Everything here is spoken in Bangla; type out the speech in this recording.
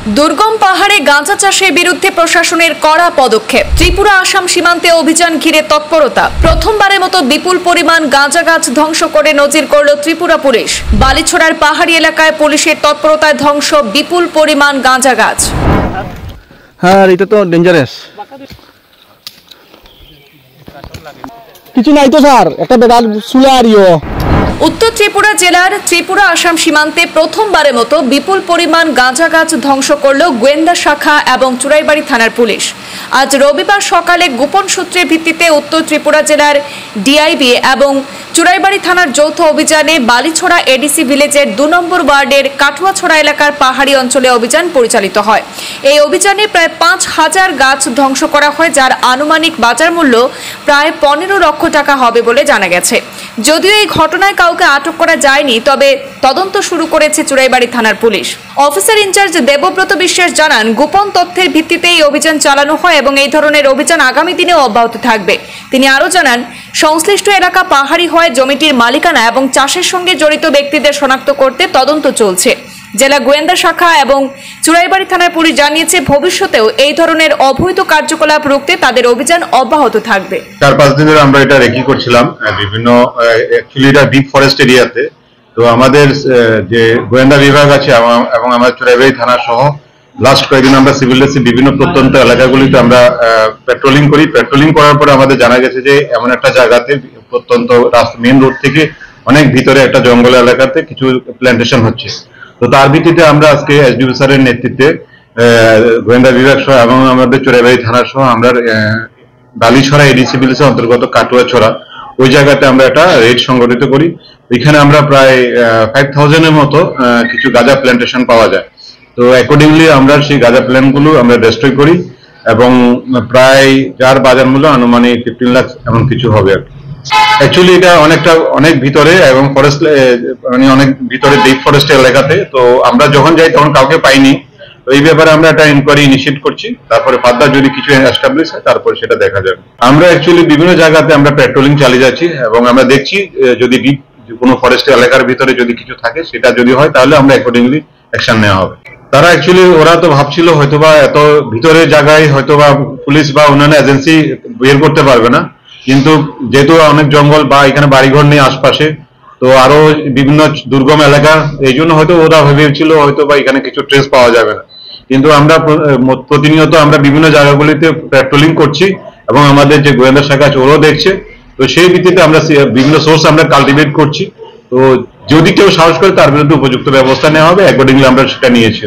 দুর্গম পাহাড়ে গাঁজা চাষের বিরুদ্ধে প্রশাসনের কড়া পদক্ষেপ। ত্রিপুরা আসাম সীমান্তে অভিযান ঘিরে তৎপরতা। প্রথমবারের মতো বিপুল পরিমাণ গাঁজা গাছ ধ্বংস করে নজির করল ত্রিপুরা পুলিশ। বালিছড়ার পাহাড়ি এলাকায় পুলিশের তৎপরতায় ধ্বংস বিপুল পরিমাণ গাঁজা গাছ। হ্যাঁ, এটা তো ডেঞ্জারাস। কিছু নাই তো স্যার, একটা বেদাল চুলে আরিও। উত্তর ত্রিপুরা জেলার ত্রিপুরা আসাম সীমান্তে প্রথমবারের মতো বিপুল পরিমাণ গাঁজা গাছ ধ্বংস করল গোয়েন্দা শাখা এবং চুরাইবাড়ি থানার পুলিশ। আজ রবিবার সকালে গোপন সূত্রের ভিত্তিতে উত্তর ত্রিপুরা জেলার ডিআইবি এবং চুরাইবাড়ি থানার যৌথ অভিযানে বালিছড়া এডিসি ভিলেজের ২ নম্বর ওয়ার্ডের কাটুয়াছড়া এলাকার পাহাড়ি অঞ্চলে অভিযান পরিচালিত হয়। এই অভিযানে প্রায় ৫,০০০ গাছ ধ্বংস করা হয়, যার আনুমানিক বাজার মূল্য প্রায় ১৫ লক্ষ টাকা হবে বলে জানা গেছে। যদিও এই ঘটনায় কাউকে আটক করা যায়নি, তবে তদন্ত শুরু করেছে চুরাইবাড়ি থানার পুলিশ। অফিসার ইনচার্জ দেবব্রত বিশ্বাস জানান, গোপন তথ্যের ভিত্তিতে এই অভিযান চালানো হয় এবং এই ধরনের অভিযান আগামী দিনেও অব্যাহত থাকবে। তিনি আরও জানান, সংশ্লিষ্ট এলাকা পাহাড়ি হয় জমিটির মালিকানা এবং চাষের সঙ্গে জড়িত ব্যক্তিদের শনাক্ত করতে তদন্ত চলছে। জেলা গোয়েন্দা শাখা এবং চুরাইবাড়ি থানার পুলিশ জানিয়েছে, ভবিষ্যতেও এই ধরনের অবৈধ কার্যকলাপ রুখতে তাদের অভিযান অব্যাহত থাকবে। ৪-৫ দিন ধরে আমরা এটা রেকি করছিলাম বিভিন্ন অ্যাকচুয়ালি এটা ডিপ ফরেস্ট এরিয়াতে। তো আমাদের যে গোয়েন্দা বিভাগ আছে এবং আমার চুরাইবাড়ি থানা সহ লাস্ট কয়েকদিন আমরা সিভিল ড্রেসে বিভিন্ন প্রত্যন্ত এলাকাগুলিতে আমরা পেট্রোলিং করি। পেট্রোলিং করার পরে আমাদের জানা গেছে যে এমন একটা জায়গাতে প্রত্যন্ত মেইন রোড থেকে অনেক ভিতরে একটা জঙ্গল এলাকাতে কিছু প্ল্যান্টেশন হচ্ছে। তো তার ভিত্তিতে আমরা আজকে এসডিপি স্যারের নেতৃত্বে গোয়েন্দা বিভাগ সহ এবং আমাদের চুরাইবাড়ি থানা সহ আমরা বালিছড়া এডিসি ভিলেজের অন্তর্গত কাটুয়াছড়া ওই জায়গাতে আমরা একটা রেড সংগঠিত করি। এখানে আমরা প্রায় 5,000-এর মতো কিছু গাঁজা প্ল্যান্টেশন পাওয়া যায়। তো অ্যাকর্ডিংলি আমরা সেই গাঁজা প্ল্যান্টগুলো আমরা ডেস্ট্রয় করি এবং প্রায় যার বাজার মূল্য আনুমানিক 15 লাখ এমন কিছু হবে আর কি। অ্যাকচুয়ালি এটা অনেক ভিতরে এবং ফরেস্ট মানে অনেক ভিতরে ডিপ ফরেস্ট এলাকাতে। তো আমরা যখন যাই তখন কাউকে পাইনি। তো এই ব্যাপারে আমরা একটা ইনকোয়ারি ইনিশিয়েট করছি, তারপরে ফার্দার যদি কিছু এস্টাবলিশ হয় তারপরে সেটা দেখা যাবে। আমরা অ্যাকচুয়ালি বিভিন্ন জায়গাতে আমরা পেট্রোলিং চালিয়ে যাচ্ছি এবং আমরা দেখছি যদি ডিপ কোনো ফরেস্ট এলাকার ভিতরে যদি কিছু থাকে, সেটা যদি হয় তাহলে আমরা অ্যাকর্ডিংলি অ্যাকশন নেওয়া হবে। তারা অ্যাকচুয়ালি ওরা তো ভাবছিল হয়তোবা এত ভিতরের জায়গায় হয়তোবা পুলিশ বা অন্যান্য এজেন্সি বের করতে পারবে না, কিন্তু যেহেতু অনেক জঙ্গল বা এখানে বাড়িঘর নেই আশপাশে, তো আরো বিভিন্ন দুর্গম এলাকা, এই জন্য হয়তো ওরা ভেবেছিল হয়তো বা এখানে কিছু ট্রেস পাওয়া যাবে না। কিন্তু আমরা প্রতিনিয়ত আমরা বিভিন্ন জায়গাগুলিতে পেট্রোলিং করছি এবং আমাদের যে গোয়েন্দা শাখা আছে ওরাও দেখছে। তো সেই ভিত্তিতে আমরা বিভিন্ন সোর্স আমরা কাল্টিভেট করছি। তো যদি কেউ সাহস করে তার বিরুদ্ধে উপযুক্ত ব্যবস্থা নেওয়া হবে, অ্যাকর্ডিংলি আমরা সেটা নিয়েছি।